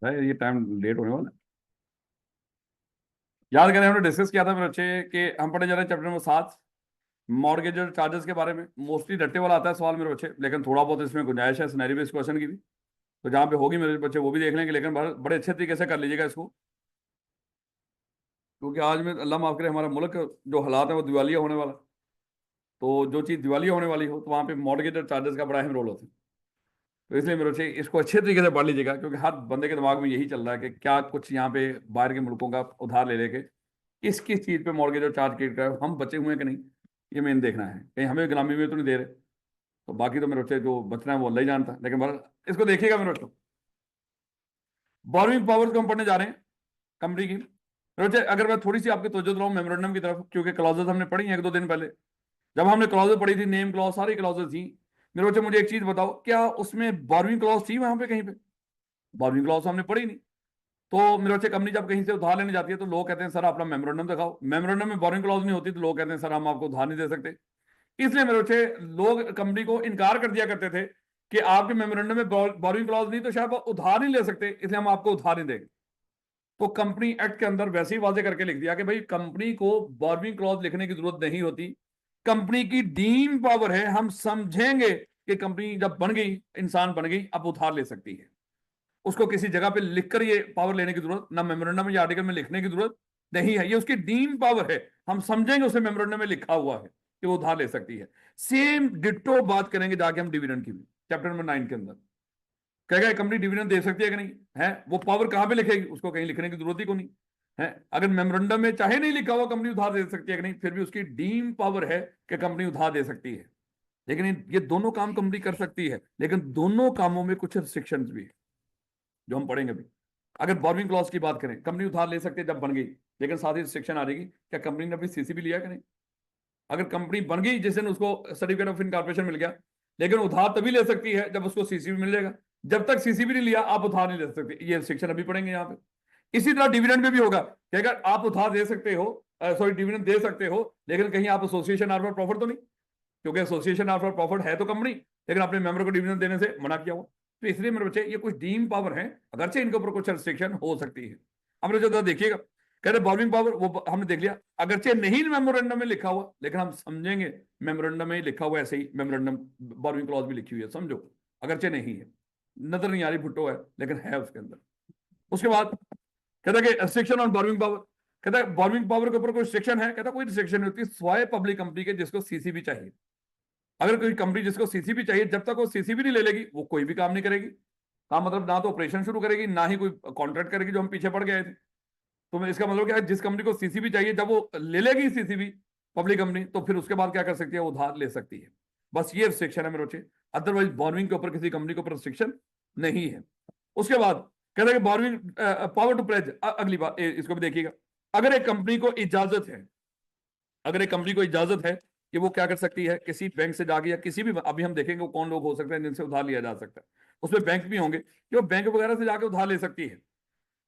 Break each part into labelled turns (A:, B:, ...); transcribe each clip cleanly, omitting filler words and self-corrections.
A: है, ये time late होने वाला है। याद करें हमने डिस्कस किया था मेरे बच्चे कि हम पढ़े जा रहे हैं चैप्टर नंबर 7 मॉर्गेज और चार्जेस के बारे में। मोस्टली रट्टे वाला आता है सवाल मेरे बच्चे, लेकिन थोड़ा बहुत इसमें गुंजाइश है सिनेरियो बेस्ड क्वेश्चन की भी। तो जहाँ पे होगी मेरे बच्चे वो भी देख लेंगे, लेकिन बड़े अच्छे तरीके से कर लीजिएगा इसको, क्योंकि आज में अल्लाह माफ करे हमारा मुल्क जो हालात है वो दिवालिया होने वाला। तो जो चीज़ दिवालिया होने वाली हो तो वहाँ पे मॉर्गेज और चार्जेस का बड़ा अहम रोल होता है। तो इसलिए मेरे बच्चे इसको अच्छे तरीके से पढ़ लीजिएगा, क्योंकि हर बंदे के दिमाग में यही चल रहा है कि क्या कुछ यहाँ पे बाहर के मुल्कों का उधार ले लेके किस किस चीज़ पे मॉर्गेज और चार्ज क्रिएट कर हम बचे हुए हैं कि नहीं, ये मेन देखना है। कहीं हमें गुलामी में तो नहीं दे रहे। तो बाकी तो मेरे बच्चे जो बचना है वो अल्लाह ही जानता है, लेकिन इसको देखिएगा मेरे बच्चों। बोरोइंग पावर्स को हम पढ़ने जा रहे हैं कंपनी की। मेरे बच्चे अगर मैं थोड़ी सी आपकी तवज्जो दिलाऊं मेमोरेंडम की तरफ, क्योंकि क्लॉजेस हमने पढ़ी हैं 1-2 दिन पहले। जब हमने क्लॉजेस पढ़ी थी, नेम क्लॉज सारी क्लॉजेस थी। मेरे बच्चे मुझे एक चीज बताओ, क्या उसमें बोरोइंग क्लॉज थी वहां पे कहीं पे? बोरोइंग क्लॉज हमने पढ़ी नहीं। तो मेरे बच्चे कंपनी जब कहीं से उधार लेने जाती है तो लोग कहते हैं सर अपना मेमोरेंडम दिखाओ। मेमोरेंडम में बोरोइंग क्लॉज नहीं होती तो लोग कहते हैं सर हम आपको उधार नहीं दे सकते। इसलिए मेरे बच्चे लोग कंपनी को इनकार कर दिया करते थे कि आपके मेमोरेंडम में बोरोइंग क्लॉज नहीं तो शायद आप उधार नहीं ले सकते, इसलिए हम आपको उधार नहीं देंगे। तो कंपनी एक्ट के अंदर वैसे ही वाजे करके लिख दिया कि भाई कंपनी को बोरोइंग क्लॉज लिखने की जरूरत नहीं होती। कंपनी की डीम पावर है, हम समझेंगे कि कंपनी जब बन गई, इंसान बन गई, अब उधार ले सकती है। उसको किसी जगह पे लिखकर ये पावर लेने की जरूरत ना, मेमोरेंडम या आर्टिकल में लिखने की जरूरत नहीं है। ये उसकी डीम पावर है, हम समझेंगे उसे मेमोरेंडम में लिखा हुआ है कि वो उधार ले सकती है। सेम डिट्टो बात करेंगे जाके हम डिविडेंड की भी, चैप्टर नंबर 9 के अंदर। कहेगा कंपनी डिविडेंड दे सकती है कि नहीं है, वो पावर कहां पे लिखेगी? उसको कहीं लिखने की जरूरत ही को नहीं है। अगर मेमोरेंडम में चाहे नहीं लिखा हुआ कंपनी उधार दे सकती है कि नहीं, फिर भी उसकी डीम पावर है कि कंपनी उधार दे सकती है। लेकिन ये दोनों काम कंपनी कर सकती है, लेकिन दोनों कामों में कुछ रिस्ट्रिक्शंस भी है जो हम पढ़ेंगे अभी। अगर बोरोइंग क्लॉज की बात करें, कंपनी उधार ले सकती है जब बन गई, लेकिन साथ ही रिस्ट्रिक्शन आ जाएगी, क्या कंपनी ने अभी सीसीबी लिया कि नहीं? अगर कंपनी बन गई जिस दिन उसको सर्टिफिकेट ऑफ इनकॉर्पोरेशन मिल गया, लेकिन उधार तभी ले सकती है जब उसको सीसीबी मिल जाएगा। जब तक सीसीबी नहीं लिया आप उधार नहीं ले सकते। ये रिस्ट्रिक्शन अभी पढ़ेंगे यहाँ पे। इसी तरह डिविडेंड में भी होगा कि अगर आप उधार दे सकते हो, सॉरी डिविडेंड दे सकते हो, लेकिन कहीं आप एसोसिएशन आर फॉर प्रॉफिट तो नहीं, क्योंकि एसोसिएशन आर फॉर प्रॉफिट है तो कंपनी, लेकिन अपने मेंबर को डिविडेंड देने से मना किया हुआ। तो इसलिए मेरे बच्चे ये कुछ डीम पावर है, अगरचे इनके ऊपर कुछ रिस्ट्रिक्शन हो सकती है। अब मेरे जो देखिएगा, कहते बोरोइंग पावर वो हमने देख लिया, अगरचे नहीं मेमोरेंडम में लिखा हुआ, लेकिन हम समझेंगे मेमोरेंडम में ही लिखा हुआ, ऐसे ही मेमोरेंडम बोरोइंग क्लॉज भी लिखी हुई है, समझो। अगरचे नहीं है, नजर नहीं आ रही, भुट्टो है, लेकिन है उसके अंदर। उसके बाद कहता है कि रिस्ट्रिक्शन ऑन बोरोइंग पावर। कहता है बोरोइंग पावर के ऊपर कोई रिस्ट्रिक्शन है? कहता कोई रिस्ट्रिक्शन नहीं होती, स्वाय पब्लिक कंपनी के जिसको सीसीबी चाहिए। अगर कोई कंपनी जिसको सीसीबी चाहिए, जब तक वो सीसीबी नहीं ले लेगी वो कोई भी काम नहीं करेगी। काम मतलब ना तो ऑपरेशन शुरू करेगी, ना ही कोई कॉन्ट्रैक्ट करेगी, जो हम पीछे पड़ गए थे। तो इसका मतलब क्या है, जिस कंपनी को सीसीबी चाहिए जब वो ले लेगी सीसीबी पब्लिक कंपनी, तो फिर उसके बाद क्या कर सकती है, उधार ले सकती है। बस ये रिस्ट्रिक्शन है मेरे बच्चे, अदरवाइज बोरोइंग के ऊपर किसी कंपनी के ऊपर रिस्ट्रिक्शन नहीं है। उसके बाद कहता है कि बोरोइंग पावर टू प्लेज, अगली बात इसको भी देखिएगा। अगर एक कंपनी को इजाजत है, अगर एक कंपनी को इजाजत है कि वो क्या कर सकती है, किसी बैंक से जाके या किसी भी, अभी हम देखेंगे वो कौन लोग हो सकते हैं जिनसे उधार लिया जा सकता है, उसमें बैंक भी होंगे कि वो बैंक वगैरह से जाके उधार ले सकती है।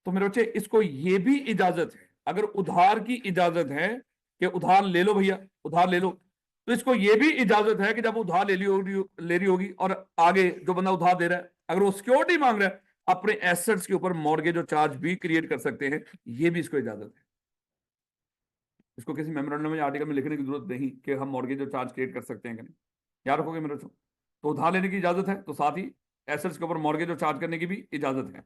A: तो मेरे बच्चे इसको ये भी इजाजत है, अगर उधार की इजाजत है कि उधार ले लो भैया, उधार ले लो, तो इसको ये भी इजाजत है कि जब उधार ले रही होगी और आगे जो बंदा उधार दे रहा है अगर वो सिक्योरिटी मांग रहा है, अपने एसेट्स के ऊपर मॉर्गेज और चार्ज भी क्रिएट कर सकते हैं। ये भी इसको इजाजत है। इसको किसी मेमोरेंडम में आर्टिकल में लिखने की जरूरत नहीं कि हम मॉर्गेज और चार्ज क्रिएट कर सकते हैं कि नहीं। याद रखोगे मेरे बच्चों। तो उधार लेने की इजाजत है, तो साथ ही एसेट्स के ऊपर मॉर्गेज और चार्ज करने की भी इजाजत है।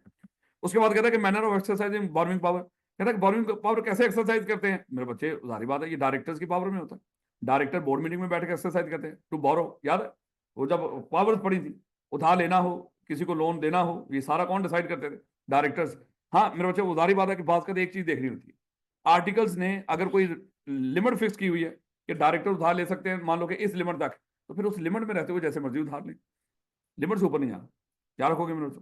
A: उसके बाद कहता है कि manner of exercising borrowing power. कहता है कि बोरोइंग पावर कैसे एक्सरसाइज करते हैं मेरे बच्चे? जारी बात है, ये डायरेक्टर्स की पावर में होता है। डायरेक्टर बोर्ड मीटिंग में बैठ के एक्सरसाइज करते हैं टू बोरो। याद है वो जब पावर्स पड़ी थी, उधार लेना हो, किसी को लोन देना हो, ये सारा कौन डिसाइड करते थे? डायरेक्टर्स। हाँ मेरे बच्चे, उधारी बात है कि बात का एक चीज देखनी होती है, आर्टिकल्स ने अगर कोई लिमिट फिक्स की हुई है कि डायरेक्टर उधार ले सकते हैं मान लो कि इस लिमिट तक, तो फिर उस लिमिट में रहते हुए जैसे मर्जी उधार ले, लिमिट से ऊपर नहीं जाना। क्या रखोगे मेरे बच्चों?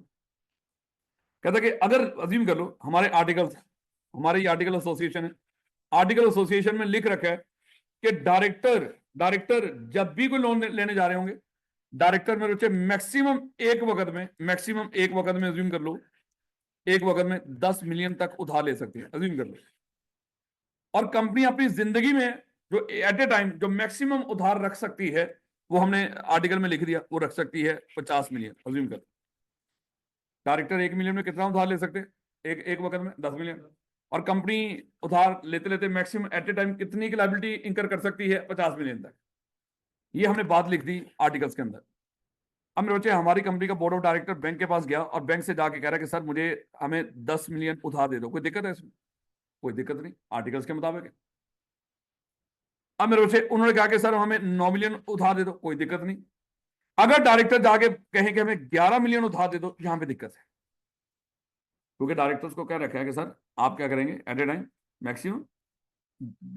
A: कहता कि अगर अजीम कर लो हमारे आर्टिकल्स, हमारे ये आर्टिकल एसोसिएशन है, आर्टिकल एसोसिएशन में लिख रखा है कि डायरेक्टर डायरेक्टर जब भी कोई लोन लेने जा रहे होंगे, डायरेक्टर मेरे बच्चे मैक्सिमम एक वक्त में अज्यूम कर लो, एक वक्त में 10 मिलियन तक उधार ले सकते हैं, अज्यूम कर लो। और कंपनी अपनी जिंदगी में जो एट ए टाइम जो मैक्सिमम उधार रख सकती है, वो हमने आर्टिकल में लिख दिया, वो रख सकती है 50 मिलियन, अज्यूम कर। डायरेक्टर 1 मिलियन में कितना उधार ले सकते हैं? एक एक वक्त में 10 मिलियन। और कंपनी उधार लेते लेते मैक्सिमम एट ए टाइम कितनी की लायबिलिटी इंकर कर सकती है? 50 मिलियन तक। ये हमने बात लिख दी आर्टिकल्स के अंदर। अब मेरे बच्चे, हमारी कंपनी का बोर्ड ऑफ डायरेक्टर बैंक के पास गया और बैंक से जाके कह रहा है कि सर मुझे हमें 10 मिलियन उधार दे दो, कोई दिक्कत है इसमें? कोई दिक्कत नहीं, आर्टिकल्स के मुताबिक है। अब मेरे बच्चे, उन्होंने कहा कि सर हमें 9 मिलियन उधार दे दो, कोई दिक्कत नहीं। अगर डायरेक्टर जाके कहें कि हमें 11 मिलियन उधार दे दो, यहां पे दिक्कत है, क्योंकि डायरेक्टर्स को क्या रखा है कि सर आप क्या करेंगे, at a time maximum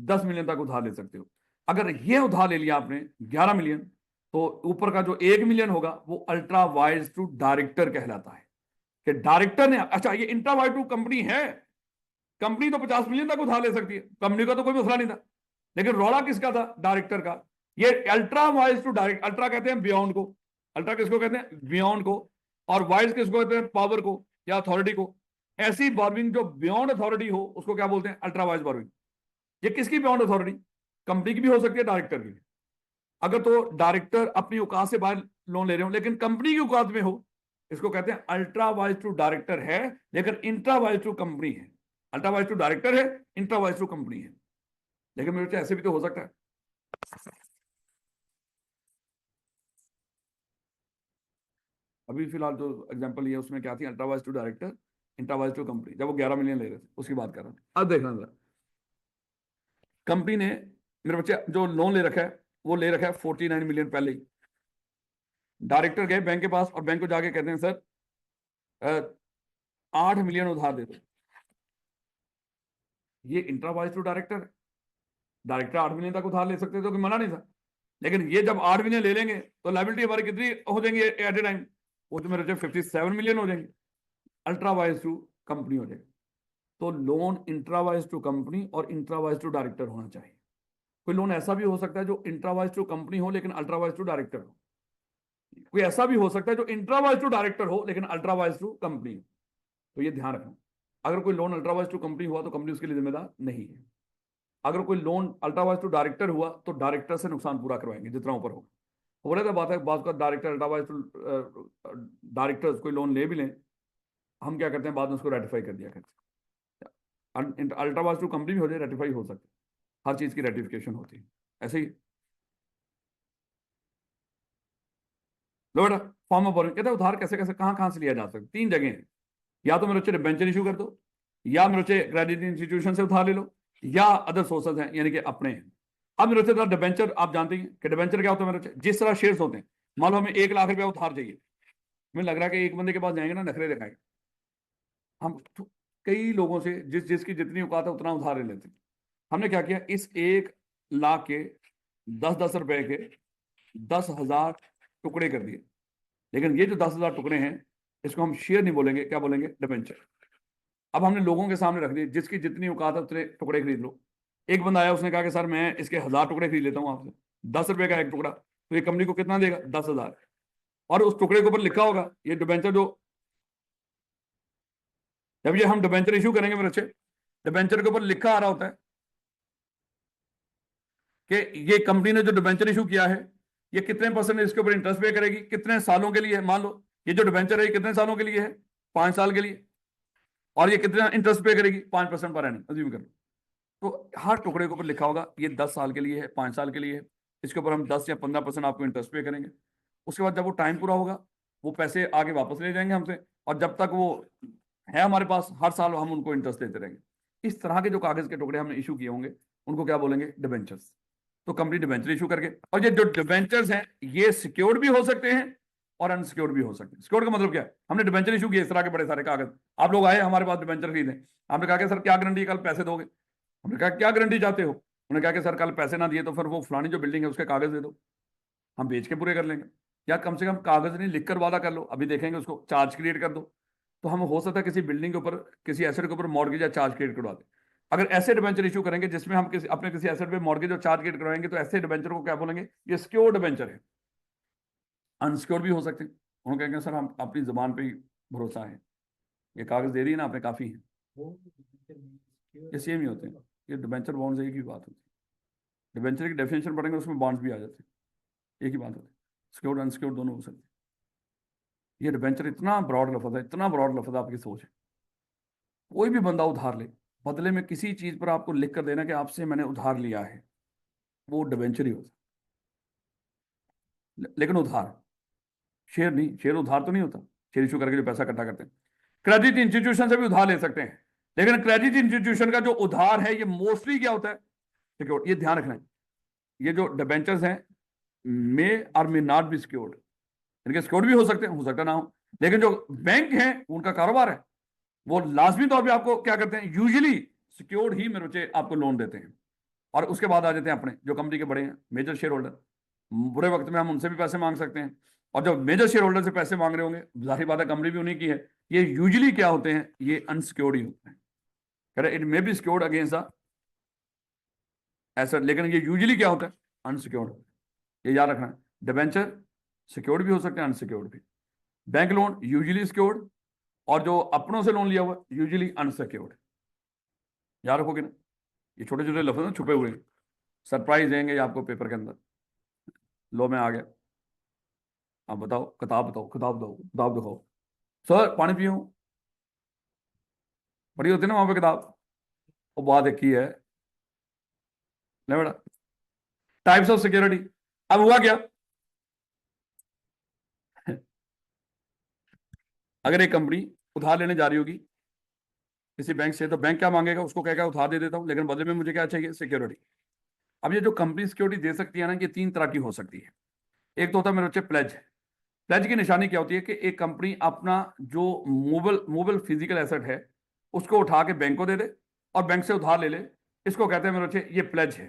A: 10 million तक उधार ले सकते हो। अगर ये उधार ले लिया आपने 11 मिलियन, तो ऊपर का जो 1 मिलियन होगा वो अल्ट्रा वाइज टू डायरेक्टर कहलाता है। कि डायरेक्टर ने, अच्छा ये इंट्रा वाइज टू कंपनी है, कंपनी तो 50 मिलियन तक उधार ले सकती है, कंपनी का तो कोई मसला नहीं था, लेकिन रौला किसका था? डायरेक्टर का। ये ultra vires to direct, ultra कहते हैं बियॉन्ड को, अल्ट्रा किसको कहते हैं? बियॉन्ड को। और वाइज किसको कहते हैं? पावर को या अथॉरिटी को। ऐसी बॉर्विंग जो बियॉन्ड अथॉरिटी हो उसको क्या बोलते हैं? Ultra wise borrowing. ये किसकी बियॉन्ड अथॉरिटी? कंपनी की भी हो सकती है, डायरेक्टर की भी। अगर तो डायरेक्टर अपनी औकात से बाहर लोन ले रहे हो लेकिन कंपनी की औकात में हो, इसको कहते हैं अल्ट्रा वाइज टू डायरेक्टर है, लेकिन इंट्रा वाइज टू कंपनी है। अल्ट्रा वाइज टू डायरेक्टर है, इंट्रा वाइज टू कंपनी है। लेकिन मेरे ऐसे भी तो हो सकता है। अभी फिलहाल जो एग्जांपल ये उसमें क्या थी, ultra vires to director, intra vires to company, जब वो 11 मिलियन ले रहे थे उसकी बात कर रहा हूं। अब देखना जरा, कंपनी ने, मेरे बच्चे, जो लोन ले रखा है वो ले रखा है 49 मिलियन पहले ही। डायरेक्टर गए बैंक के पास और बैंक को जाके कहते हैं सर 8 मिलियन उधार दे दो। ये इंट्रा वाइज टू डायरेक्टर है, डायरेक्टर 8 मिलियन तक उधार ले सकते थे तो कोई मना नहीं था। लेकिन ये जब 8 मिलियन ले लेंगे तो लाइबिलिटी हमारी कितनी हो जाएंगी एट ए टाइम? वो तो मेरे 57 मिलियन हो जाएंगे, अल्ट्रा वाइज टू कंपनी हो जाएगी। तो loan intra vires to company और इंट्रा वाइज टू डायरेक्टर होना चाहिए। कोई लोन ऐसा भी हो सकता है जो इंट्रा वाइज टू कंपनी हो लेकिन अल्ट्रा वाइज टू डायरेक्टर हो। कोई ऐसा भी हो सकता है जो इंट्रा वाइज टू डायरेक्टर हो लेकिन अल्ट्रा वाइज टू कंपनी हो। तो ये ध्यान रखना, अगर कोई loan ultra vires to company हुआ तो कंपनी उसके लिए जिम्मेदार नहीं है। अगर कोई loan ultra vires to director हुआ तो डायरेक्टर से नुकसान पूरा करवाएंगे जितना ऊपर होगा। हो रहा था बात है, बात का director ultra vires to directors कोई लोन ले भी लें, हम क्या करते हैं बाद में उसको रेटिफाई कर दिया करते हैं। अल्ट्रा वाइज टू कंपनी भी हो जाए, रेटिफाई हो सकती है, हर चीज की रेटिफिकेशन होती है। ऐसे ही लो बेटा, फॉर्म ऑफ बोरोइंग कहते हैं उधार कैसे कैसे कहां कहां से लिया जा सकता है। 3 जगह हैं, या तो मेरे बच्चे डिबेंचर इशू कर दो, या मेरे बच्चे क्रेडिट इंस्टीट्यूशन से उधार ले लो, या अदर सोर्सेज हैं यानी कि अपने हैं। अब मेरे बच्चे डिबेंचर आप जानते हैं कि डिबेंचर क्या होता है मेरे बच्चे, जिस तरह शेयर्स होते हैं, मान लो हमें 1 लाख रुपया उधार चाहिए, हमें लग रहा है कि एक बंदे के पास जाएंगे ना नखरे दिखाएंगे, हम तो कई लोगों से जिसकी जितनी औकात है उतना उधार ले लेते हैं। हमने क्या किया, इस 1 लाख के 10-10 रुपए के 10,000 टुकड़े कर दिए। लेकिन ये जो 10,000 टुकड़े हैं इसको हम शेयर नहीं बोलेंगे, क्या बोलेंगे? डिबेंचर। अब हमने लोगों के सामने रख दिए, जिसकी जितनी औकात है उतने टुकड़े खरीद लो। एक बंदा आया, उसने कहा कि सर मैं इसके 1,000 टुकड़े खरीद लेता हूँ आपसे, 10 रुपए का एक टुकड़ा, तो ये कंपनी को कितना देगा? 10,000। और उस टुकड़े के ऊपर लिखा होगा, ये डिबेंचर जो, जब ये हम डिबेंचर इशू करेंगे मेरे अच्छे, डिबेंचर के ऊपर लिखा आ रहा होता है कि ये कंपनी ने जो डिबेंचर इशू किया है ये कितने परसेंट इसके ऊपर इंटरेस्ट पे करेगी, कितने सालों के लिए है। मान लो ये जो डिबेंचर है ये कितने सालों के लिए है? 5 साल के लिए। और ये कितना इंटरेस्ट पे करेगी? 5% पर एनम, अज्यूम करो। तो हर टुकड़े के ऊपर लिखा होगा ये 10 साल के लिए है, 5 साल के लिए है, इसके ऊपर हम 10 या 15% आपको इंटरेस्ट पे करेंगे। उसके बाद जब वो टाइम पूरा होगा वो पैसे आगे वापस ले जाएंगे हमसे, और जब तक वो है हमारे पास हर साल हम उनको इंटरेस्ट देते रहेंगे। इस तरह के जो कागज के टुकड़े हमने इशू किए होंगे उनको क्या बोलेंगे? डिबेंचर्स। तो कंपनी डिबेंचर इशू करके, और ये जो डिबेंचर्स हैं ये सिक्योर्ड भी हो सकते हैं और अनसिक्योर्ड भी हो सकते हैं। सिक्योर्ड का मतलब क्या है? हमने डिबेंचर इशू किए इस तरह के बड़े सारे कागज, आप लोग आए हमारे पास डिबेंचर खरीदे, आपने कहा कि सर क्या गारंटी कल पैसे दोगे? हमने कहा क्या गारंटी चाहते हो? उन्होंने कहा कि सर कल पैसे ना दिए तो फिर वो फलानी जो बिल्डिंग है उसके कागज दे दो, हम बेच के पूरे कर लेंगे। या कम से कम कागज नहीं लिख कर वादा कर लो, अभी देखेंगे उसको चार्ज क्रिएट कर दो। तो हम हो सकता है किसी बिल्डिंग के ऊपर, किसी एसेट के ऊपर मॉर्गेज या चार्ज क्रिएट करवा दे। अगर ऐसे डिबेंचर इशू करेंगे जिसमें हम अपने किसी एसेट पे मॉर्गेज और चार्ज क्रिएट करवाएंगे तो ऐसे डिबेंचर को क्या बोलेंगे? ये सिक्योर्ड डिबेंचर है। अनसिक्योर्ड भी हो सकते हैं, उन्होंने कहेंगे सर हम अपनी जबान पे ही भरोसा है, ये कागज दे रही है ना आपने, काफी है। ये सेम ही होते हैं, ये डिबेंचर बॉन्ड्स एक ही बात होती है। डिबेंचर की डेफिनेशन पढ़ेंगे उसमें बॉन्ड्स भी आ जाते हैं, एक ही बात होती है, सिक्योर्ड अनसिक्योर्ड दोनों हो सकते हैं। ये डिबेंचर इतना ब्रॉड लफ्ज है, इतना ब्रॉड लफ्ज आपकी सोच है। कोई भी बंदा उधार ले, बदले में किसी चीज पर आपको लिख कर देना कि आपसे मैंने उधार लिया है, वो डिबेंचर ही होता है। लेकिन उधार, शेयर नहीं, शेयर उधार तो नहीं होता, शेयर इशू करके जो पैसा इकट्ठा करते हैं। क्रेडिट इंस्टीट्यूशन से भी उधार ले सकते हैं, लेकिन क्रेडिट इंस्टीट्यूशन का जो उधार है ये मोस्टली क्या होता है, सिक्योर्ड। ये ध्यान रखना है, ये जो डिबेंचर्स हैं मे और मे नॉट बी सिक्योर्ड, इनके सिक्योर्ड भी हो सकते हैं, हो सकता ना हो। लेकिन जो बैंक है उनका कारोबार है, वो लाजमी तौर पे आपको क्या करते हैं, यूजुअली सिक्योर्ड ही मेरे बच्चे आपको लोन देते हैं। और उसके बाद आ जाते हैं अपने जो कंपनी के बड़े हैं, मेजर शेयर होल्डर। बुरे वक्त में हम उनसे भी पैसे मांग सकते हैं, और जब मेजर शेयर होल्डर से पैसे मांग रहे होंगे, जाहिर बात है कंपनी भी उन्हीं की है, ये यूजुअली क्या होते हैं, ये अनसिक्योर्ड ही होते हैं। कह रहे it may be secured against the asset, लेकिन ये यूजुअली क्या होता है, अनसिक्योर्ड। ये याद रखना है, डिबेंचर सिक्योर्ड भी हो सकते हैं, अनसिक्योर्ड भी। बैंक लोन यूजुअली सिक्योर्ड, और जो अपनों से लोन लिया हुआ यूजुअली अनसिक्योर्ड। याद रखोगे ना, ये छोटे छोटे लफ्ज ना छुपे हुए हैं, सरप्राइज देंगे ये आपको पेपर के अंदर। लो मैं आ गया, आप बताओ, किताब बताओ, किताब दो, किताब दिखाओ। सर पानी पियो, पढ़ी होती है ना वहां पे किताब, वो बात एक ही है। ले बेटा, टाइप्स ऑफ सिक्योरिटी। अब हुआ क्या, अगर एक कंपनी उधार लेने जा रही होगी किसी बैंक से, तो बैंक क्या मांगेगा, उसको कहेगा उधार दे देता हूं, लेकिन बदले में मुझे क्या चाहिए, सिक्योरिटी। अब ये जो कंपनी सिक्योरिटी दे सकती है ना, ये तीन तरह की हो सकती है। एक तो होता है मेरे बच्चे प्लेज। प्लेज की निशानी क्या होती है कि एक कंपनी अपना जो मूवेबल मूवेबल फिजिकल एसेट है उसको उठा के बैंक को दे दे और बैंक से उधार ले ले, इसको कहते हैं मेरे बच्चे ये प्लेज है।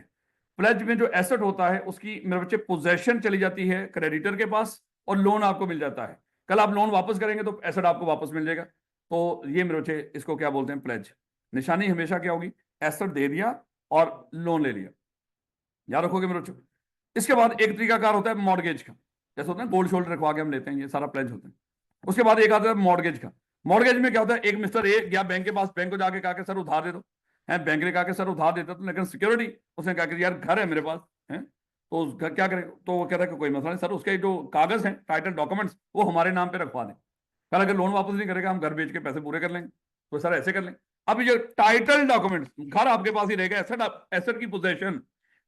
A: प्लेज में जो एसेट होता है उसकी मेरे बच्चे पोजेशन चली जाती है क्रेडिटर के पास, और लोन आपको मिल जाता है। कल आप लोन वापस करेंगे तो एसेट आपको वापस मिल जाएगा। तो ये मेरे बच्चे इसको क्या बोलते हैं, प्लेज। निशानी हमेशा क्या होगी, एसेट दे दिया और लोन ले लिया। याद रखोगे मेरे बच्चों। इसके बाद एक तरीकाकार होता है मॉर्गेज का, जैसे होता है गोल्ड शोल्ड रखवा के हम लेते हैं, ये सारा प्लेज होता है। उसके बाद एक आता है मॉर्गेज का। मॉर्गेज में क्या होता है, एक मिस्टर ए गया बैंक के पास, बैंक को जाके कहा कि सर उधार दे दो, है बैंक ने कहा कि सर उधार देता, तो लेकिन सिक्योरिटी उसने कहा कि यार घर है मेरे पास, है तो उस घर क्या करे, तो वो कह रहा है कि कोई मसला नहीं सर, उसके जो कागज हैं टाइटल डॉक्यूमेंट्स वो हमारे नाम पे रखवा दें, कल अगर लोन वापस नहीं करेगा हम घर बेच के पैसे पूरे कर लेंगे, तो सर ऐसे कर लेंगे। अब ये टाइटल डॉक्यूमेंट्स, घर आपके पास ही रहेगा, एसेट एसेट की पोजेशन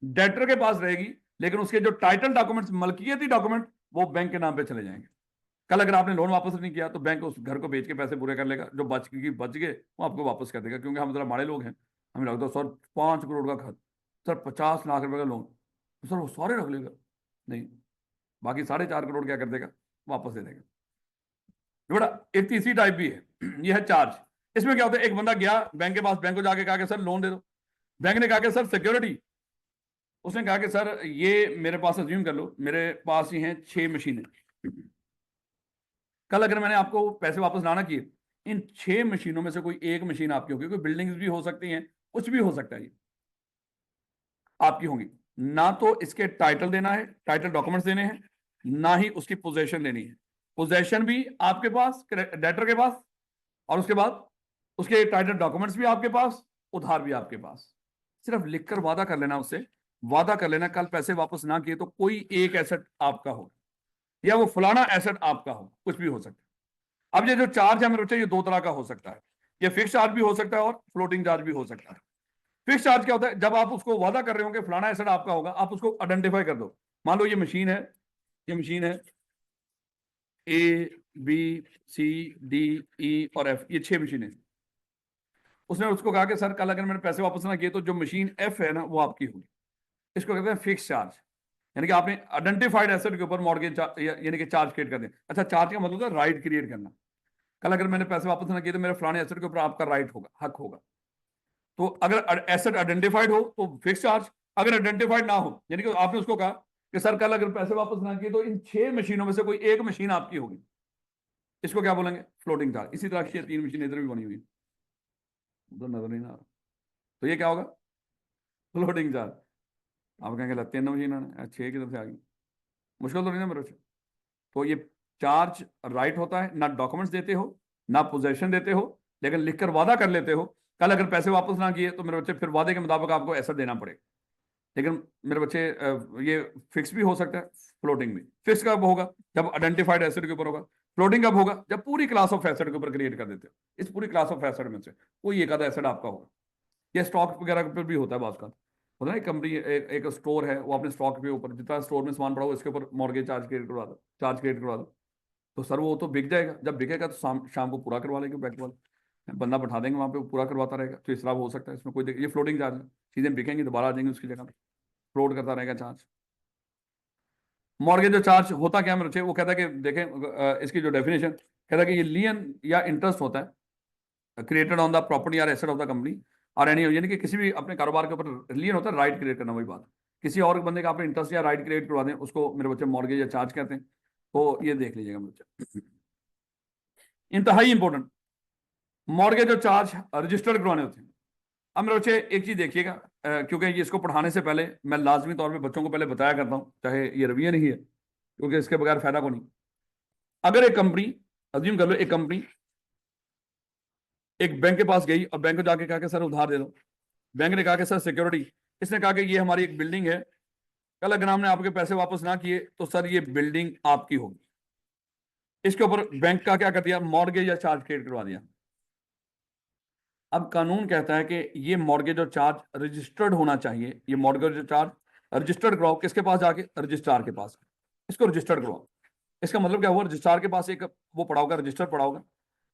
A: डेटर के पास रहेगी, लेकिन उसके जो टाइटल डॉक्यूमेंट्स, मलकियती डॉक्यूमेंट, वो बैंक के नाम पे चले जाएंगे। कल अगर आपने लोन वापस नहीं किया तो बैंक उस घर को बेच के पैसे पूरे कर लेगा, जो बच गए वो आपको वापस कर देगा, क्योंकि हम जरा बड़े लोग हैं, हमें लगता है सर 5 करोड़ का घर, सर 50 लाख रुपए का लोन, तो सर वो सारे रख लेगा, नहीं, बाकी 4.5 करोड़ क्या कर देगा, वापस दे देगा। बड़ा एक तीसरी टाइप भी है, ये है चार्ज। इसमें क्या होता है, एक बंदा गया बैंक के पास, बैंक को जाके कहा कि सर लोन दे दो, बैंक ने कहा कि सर सिक्योरिटी, उसने कहा कि सर ये मेरे पास अज्यूम कर लो मेरे पास ही हैं 6 मशीनें, कल अगर मैंने आपको पैसे वापस ना किए, इन 6 मशीनों में से कोई एक मशीन आपकी होगी, कोई बिल्डिंग्स भी हो सकती हैं, कुछ भी हो सकता है, ये आपकी होंगी। ना तो इसके टाइटल देना है, टाइटल डॉक्यूमेंट्स देने हैं, ना ही उसकी पोजेशन लेनी है। पोजेशन भी आपके पास, डेटर के पास, और उसके बाद उसके टाइटल डॉक्यूमेंट्स भी आपके पास, उधार भी आपके पास। सिर्फ लिखकर वादा कर लेना उससे, वादा कर लेना कल पैसे वापस ना किए तो कोई एक एसेट आपका हो, या वो फलाना एसेट आपका हो, कुछ भी हो सकता है। अब ये जो चार्ज है मेरे बच्चे, ये दो तरह का हो सकता है, ये फिक्स चार्ज भी हो सकता है और फ्लोटिंग चार्ज भी हो सकता है। फिक्स चार्ज क्या होता है, जब आप उसको वादा कर रहे होंगे फलाना एसेट आपका होगा, आप उसको आइडेंटिफाई कर दो। मान लो ये मशीन है, ये मशीन है A B C D E और एफ, ये 6 मशीनें। उसने उसको कहा कि सर कल अगर मैंने पैसे वापस ना किए तो जो मशीन एफ है ना वो आपकी होगी। इसको कहते हैं फिक्स चार्ज, यानी कि आपने आइडेंटिफाइड एसेट के ऊपर मॉर्गेज यानी कि चार्ज क्रिएट कर दें। अच्छा, चार्ज का मतलब है राइट क्रिएट करना, कल अगर मैंने पैसे वापस ना किए तो मेरे फलाने एसेट के ऊपर आपका राइट होगा, हक होगा। तो अगर एसेट आइडेंटिफाइड हो तो फिक्स चार्ज, अगर आइडेंटिफाइड ना हो, यानी कि आपने उसको कहा कि सर कल अगर पैसे वापस ना किए तो इन 6 मशीनों में से कोई एक मशीन आपकी होगी, इसको क्या बोलेंगे, फ्लोटिंग चार्ज। इसी तरह की 3 मशीन इधर भी बनी हुई, उधर नजर नहीं आ रहा, तो ये क्या होगा, फ्लोटिंग चार्ज। आप कहेंगे 3 मशीन 6 की तरफ से आ गई, मुश्किल तो नहीं ना मेरे से। तो ये चार्ज राइट होता है, ना डॉक्यूमेंट्स देते हो ना पोजेशन देते हो, लेकिन लिखकर वादा कर लेते हो कल अगर पैसे वापस ना किए तो मेरे बच्चे फिर वादे के मुताबिक आपको ऐसा देना पड़ेगा। लेकिन मेरे बच्चे ये फिक्स भी हो सकता है, फ्लोटिंग भी। फिक्स कब होगा, जब आइडेंटिफाइड एसेट के ऊपर होगा। फ्लोटिंग कब होगा? जब पूरी क्लास ऑफ एसेट के ऊपर क्रिएट कर देते हो। इस पूरी क्लास ऑफ एसेट में से कोई एक आधा एसेट आपका होगा। ये स्टॉक वगैरह पर भी होता है बात का। होता है कंपनी एक स्टोर है, वो अपने स्टॉक के ऊपर जितना स्टोर में सामान पड़ा हो इसके ऊपर मॉर्गेज चार्ज क्रिएट करवा दो। तो सर वो तो बिक जाएगा, जब बिकेगा तो शाम को पूरा करवा लेंगे, बैंक वाले बंदा बैठा देंगे वहां पे, वो पूरा करवाता रहेगा। तो इसराफ हो सकता है इसमें, कोई ये फ्लोटिंग चार्ज है, चीजें बिकेंगी दोबारा आ जाएंगी उसकी जगह पे, फ्लोट करता रहेगा चार्ज। मॉर्गेज जो चार्ज होता क्या मेरे, वो कहता है कि देखें इसकी जो डेफिनेशन कहता है कि ये लियन या इंटरेस्ट होता है क्रिएटेड ऑन द प्रॉपर्टी या एसेट ऑफ द कंपनी और एनी, यानी कि किसी भी अपने कारोबार के ऊपर लियन होता है राइट क्रिएट करना, वही बात। किसी और बंदे का आपने इंटरेस्ट या राइट क्रिएट करवा दें, उसको मेरे बच्चे मॉर्गेज या चार्ज कहते हैं। तो ये देख लीजिएगा मेरे बच्चे, इंतहाई इंपॉर्टेंट, मॉर्गेज और चार्ज रजिस्टर्ड करवाने होते हैं। अब मेरे बच्चे एक चीज देखिएगा, क्योंकि ये इसको पढ़ाने से पहले मैं लाजमी तौर पे बच्चों को पहले बताया करता हूं, चाहे ये रवैया नहीं है, क्योंकि इसके बगैर फायदा को नहीं। अगर एक कंपनी, अज्यूम कर लो एक कंपनी एक बैंक के पास गई और बैंक को जाके कहा कि सर उधार दे दो। बैंक ने कहा कि सर सिक्योरिटी, इसने कहा कि ये हमारी एक बिल्डिंग है, कल अगर हमने आपके पैसे वापस ना किए तो सर ये बिल्डिंग आपकी होगी। इसके ऊपर बैंक का क्या कर दिया, मॉर्गेज या चार्ज क्रिएट करवा दिया। अब कानून कहता है कि ये मॉर्गेज और चार्ज रजिस्टर्ड होना चाहिए। ये मॉर्गेज और चार्ज रजिस्टर्ड करवाओ, किसके पास जाके, रजिस्ट्रार के पास। इसको रजिस्टर्ड करवाओ। इसका मतलब क्या हुआ, रजिस्ट्रार के पास एक वो पड़ा होगा, रजिस्टर पड़ा होगा,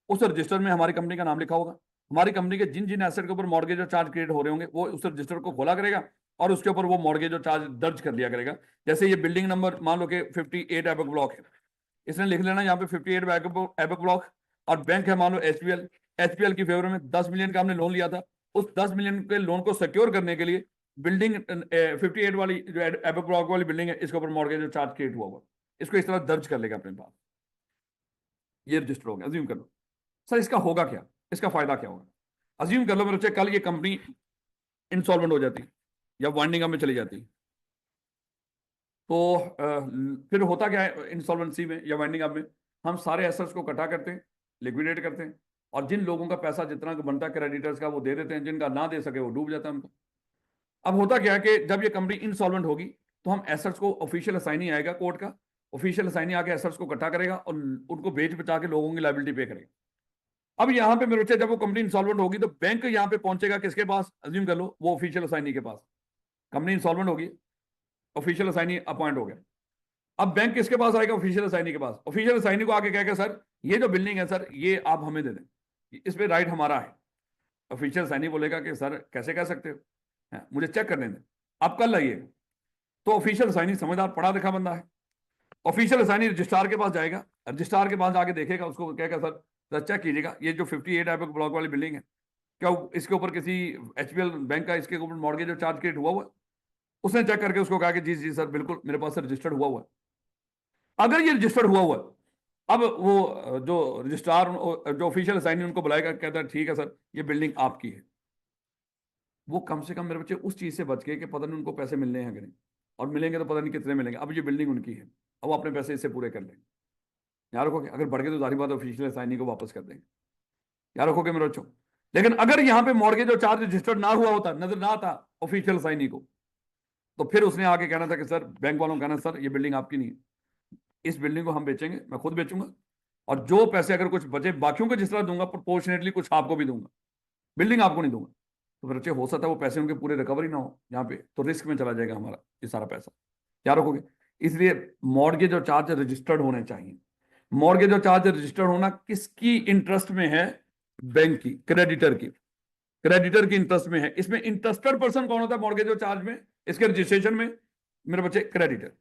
A: उस रजिस्टर में हमारी कंपनी का नाम लिखा होगा। हमारी कंपनी के जिन जिन एसेट के ऊपर मॉर्गेज और चार्ज क्रिएट हो रहे होंगे वो उस रजिस्टर को खोला करेगा और उसके ऊपर वो मॉर्गेज और चार्ज दर्ज कर लिया करेगा। जैसे ये बिल्डिंग नंबर मान लो कि 58 एबक ब्लॉक है, इसने लिख लेना यहाँ पे 58 एबक ब्लॉक, और बैंक है मान लो एचपीएल। एचपीएल की फेवर में 10 मिलियन का हमने लोन लिया था, उस 10 मिलियन के लोन को सिक्योर करने के लिए बिल्डिंग 58 वाली जो एबक ब्लॉक वाली बिल्डिंग है, इसके ऊपर मॉर्गेज और चार्ज क्रिएट हुआ हुआ, इसको इस तरह दर्ज कर लेगा अपने पास। ये रजिस्टर हो गया। अज्यूम कर लो सर इसका होगा क्या, इसका फायदा क्या होगा। अज्यूम कर लो मेरे बच्चे कल ये कंपनी इंसॉल्वेंट हो जाती या वाइंडिंग अप में चली जाती, तो फिर होता क्या है इंसॉल्वेंसी में या वाइंडिंग अप में, हम सारे एसेट्स को इकट्ठा करते हैं, लिक्विडेट करते हैं, और जिन लोगों का पैसा जितना बनता है क्रेडिटर्स का वो दे देते हैं, जिनका ना दे सके वो डूब जाता है उनका। अब होता क्या है कि जब ये कंपनी इंसॉल्वेंट होगी तो हम एसेट्स को, ऑफिशियल असाइनी आएगा कोर्ट का, ऑफिशियल असाइनी आके एसेट्स को इकट्ठा करेगा और उनको बेच बचा के लोगों की लायबिलिटी पे करेगा। अब यहाँ पे मेरे बच्चे जब वो कंपनी इंसॉल्वेंट होगी तो बैंक यहाँ पे पहुंचेगा किसके पास, अज्यूम कर लो वो ऑफिशियल असाइनी के पास। कंपनी इंसॉल्वेंट होगी, ऑफिशियल असाइनी अपॉइंट हो गया, अब बैंक किसके पास आएगा, ऑफिशियल असाइनी के पास। ऑफिशियल असाइनी को आके कहेगा सर ये जो बिल्डिंग है सर ये आप हमें दे दें, इस पे राइट हमारा है। ऑफिशियल असाइनी बोलेगा कि सर कैसे कह सकते हो, मुझे चेक करने दें, आप कल आइएगा। तो ऑफिशियल असाइनी समझदार पढ़ा लिखा बंदा है, ऑफिशियल असाइनी रजिस्ट्रार के पास जाएगा, रजिस्ट्रार के पास जाके देखेगा, उसको कहेगा सर चेक कीजिएगा ये जो 58 एबक ब्लॉक वाली बिल्डिंग है, क्या इसके ऊपर किसी एचपीएल बैंक का इसके ऊपर मॉर्गेज और चार्ज क्रिएट हुआ हुआ है। उसने चेक करके उसको कहा कि जी जी सर बिल्कुल मेरे पास रजिस्टर्ड हुआ हुआ है। अगर ये रजिस्टर्ड हुआ हुआ है, अब वो जो रजिस्ट्रार जो ऑफिशियल असाइनी उनको बुलाएगा, कहता है ठीक है सर ये बिल्डिंग आपकी है। वो कम से कम मेरे बच्चे उस चीज से बच गए कि पता नहीं उनको पैसे मिलने हैं कि नहीं, और मिलेंगे तो पता नहीं कितने मिलेंगे। अब ये बिल्डिंग उनकी है, अब वो अपने पैसे इससे पूरे कर लेंगे। यार रखोगे, अगर बढ़ गए तो जारी बात ऑफिशियल असाइनी को वापस कर देंगे। यार रखोगे मेरे बच्चों। लेकिन अगर यहाँ पे मॉर्गेज और चार्ज रजिस्टर्ड ना हुआ होता, नजर ना आता ऑफिशियल असाइनी को, तो फिर उसने आके कहना था कि सर बैंक वालों को कहना सर ये बिल्डिंग आपकी नहीं है, इस बिल्डिंग को हम बेचेंगे, मैं खुद बेचूंगा, और जो पैसे अगर कुछ बचे बाकियों को जिस तरह दूंगा प्रोपोर्शनेटली कुछ आपको भी दूंगा, बिल्डिंग आपको नहीं दूंगा। तो फिर अच्छे हो सकता है वो पैसे उनके पूरे रिकवरी ना हो यहाँ पे, तो रिस्क में चला जाएगा हमारा ये सारा पैसा। क्या रखोगे। इसलिए मॉर्गेज और चार्ज रजिस्टर्ड होने चाहिए। मॉर्गेज और चार्ज रजिस्टर्ड होना किसकी इंटरेस्ट में है, बैंक की, क्रेडिटर की, क्रेडिटर की इंटरेस्ट में है। इसमें इंटरेस्टेड पर्सन कौन होता है मॉर्गेज और चार्ज में, इसके रजिस्ट्रेशन में, मेरे बच्चे क्रेडिटर।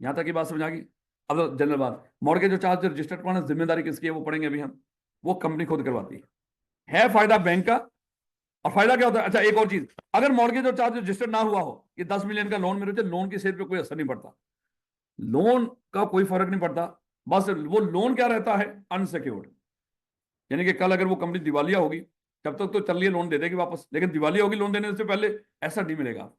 A: यहां तक की बात समझ आ गई। अब जनरल बात, मॉर्गेज और चार्ज रजिस्टर्ड करवाना जिम्मेदारी किसकी है वो पढ़ेंगे अभी हम, वो कंपनी खुद करवाती है फायदा बैंक का। और फायदा क्या होता है, अच्छा एक और चीज, अगर मॉर्गेज और चार्ज रजिस्टर्ड ना हुआ हो, ये 10 मिलियन का लोन मेरे, लोन की सेल पे कोई असर नहीं पड़ता, लोन का कोई फर्क नहीं पड़ता, बस वो लोन क्या रहता है, अनसिक्योर्ड। यानी कि कल अगर वो कंपनी दिवालिया होगी, तब तक तो चल रही है लोन दे देगी वापस, लेकिन दिवालिया होगी लोन देने से पहले, ऐसा नहीं मिलेगा,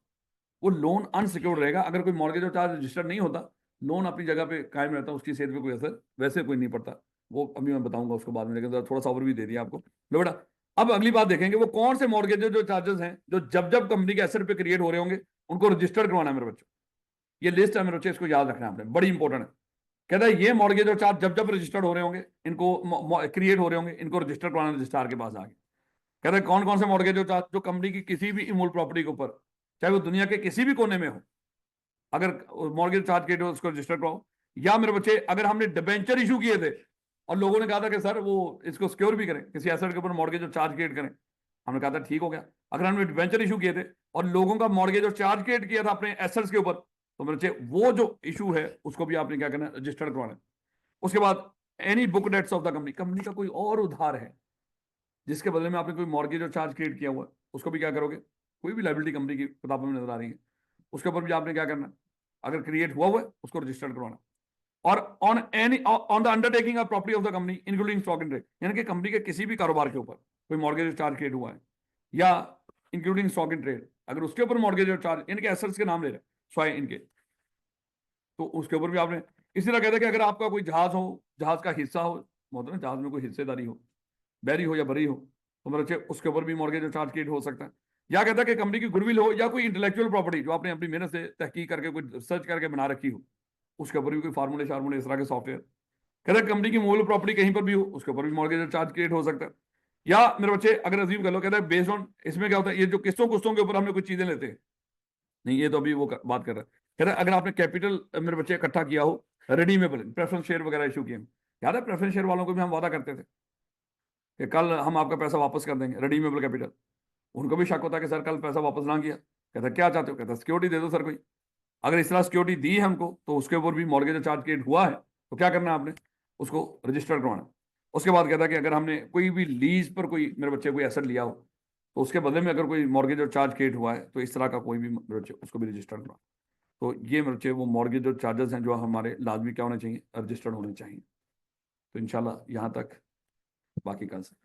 A: वो लोन अनसिक्योर्ड रहेगा। अगर कोई मॉर्गेज और चार्ज रजिस्टर्ड नहीं होता, लोन अपनी जगह पे कायम रहता, उसकी सेल पे कोई असर वैसे कोई नहीं पड़ता। वो अभी मैं बताऊंगा उसको बाद में, लेकिन थोड़ा सा ओवरव्यू दे दिया आपको। लो बेटा, अब अगली बात देखेंगे वो कौन से मॉर्गेज जो चार्जेस हैं जो जब जब कंपनी के एसेट पे क्रिएट हो रहे होंगे उनको रजिस्टर्ड करवाना है मेरे बच्चों। ये लिस्ट है मेरे बच्चे, इसको याद रखना है आपने, बड़ी इंपॉर्टेंट है। कहता है ये मॉर्गेज और चार्ज जब जब रजिस्टर्ड हो रहे होंगे, इनको क्रिएट हो रहे होंगे, इनको रजिस्टर कराना रजिस्ट्रार के पास आगे। कहता है कौन कौन से मॉर्गेज और चार्ज जो कंपनी की किसी भी इमूल प्रॉपर्टी के ऊपर, चाहे वो दुनिया के किसी भी कोने में हो, अगर मॉर्गेज चार्ज क्रिएट हो उसको रजिस्टर कराओ। या मेरे बच्चे अगर हमने डिबेंचर इशू किए थे और लोगों ने कहा था कि सर वो इसको सिक्योर भी करें, किसी एसेट के ऊपर मॉर्गेज और चार्ज क्रिएट करें, हमने कहा था ठीक हो गया। अगर हमने डिबेंचर इशू किए थे और लोगों का मॉर्गेज और चार्ज क्रिएट किया था अपने एसेट्स के ऊपर, तो मेरे बच्चे वो जो इशू है उसको भी आपने क्या करना है, रजिस्टर्ड करवाना है। उसके बाद any book debts of the company, company का कोई और उधार है जिसके बदले में आपने कोई मॉर्गेज और चार्ज क्रिएट किया हुआ है, उसको भी क्या करोगे, कोई भी लाइबिलिटी कंपनी की किताबों में नजर आ रही है, उसके ऊपर भी आपने क्या करना, अगर क्रिएट हुआ है उसको रजिस्टर्ड करवाना। और on the undertaking of property of the company including stock in trade, यानी कि कंपनी के किसी भी कारोबार के ऊपर कोई मॉर्गेज चार्ज क्रिएट हुआ है या इंक्लूडिंग स्टॉक इन ट्रेड, अगर उसके ऊपर मॉर्गेज और चार्ज, इनके एसेट्स के नाम ले रहे हैं स्वाय इनके, तो उसके ऊपर भी आपने इसी तरह कहते हैं कि अगर आपका कोई जहाज हो, जहाज का हिस्सा हो, मतलब जहाज में कोई हिस्सेदारी हो, बैरी हो या बरी हो, तो मेरे बच्चे उसके ऊपर भी मॉर्गेज और चार्ज क्रिएट हो सकता है। या कहता है कि कंपनी की गुडविल हो या कोई इंटेलेक्चुअल प्रॉपर्टी जो आपने अपनी मेहनत से तहकीक करके कोई रिसर्च करके बना रखी हो, उसके ऊपर भी कोई फार्मूले शार्मूले इस तरह के सॉफ्टवेयर। कहता है कंपनी की मूल प्रॉपर्टी कहीं पर भी हो उसके ऊपर भी मॉर्गेज और चार्ज क्रिएट हो सकता है। या मेरे बच्चे अगर अजीम कर लो, कहता है बेस्ड ऑन, इसमें क्या होता है, ये जो किस्तों कुस्तों के ऊपर हमने कुछ चीजें लेते हैं, नहीं ये तो अभी वो बात कर रहा है। कहता है अगर आपने कैपिटल मेरे बच्चे इकट्ठा किया हो, रिडीमेबल प्रेफरेंस शेयर वगैरह इशू किए, याद है प्रेफरेंस शेयर वालों को भी हम वादा करते थे कि कल हम आपका पैसा वापस कर देंगे, रिडीमेबल कैपिटल। उनको भी शक होता है कि सर कल पैसा वापस ना किया, कहता क्या चाहते हो, कहता सिक्योरिटी दे दो सर कोई। अगर इस तरह सिक्योरिटी दी है हमको तो उसके ऊपर भी मॉर्गेज चार्ज क्रिएट हुआ है, तो क्या करना है आपने, उसको रजिस्टर करवाना। उसके बाद कहता है कि अगर हमने कोई भी लीज पर कोई मेरे बच्चे कोई एसेट लिया हो, तो उसके बदले में अगर कोई मॉर्गेज और चार्ज क्रिएट हुआ है, तो इस तरह का कोई भी मेरे बच्चे उसको भी रजिस्टर करवाना। तो ये मेरे बच्चे वो मॉर्गेज और चार्जेस हैं जो हमारे लाजमी क्या होने चाहिए, रजिस्टर्ड होने चाहिए। तो इंशाल्लाह यहाँ तक, बाकी कल से।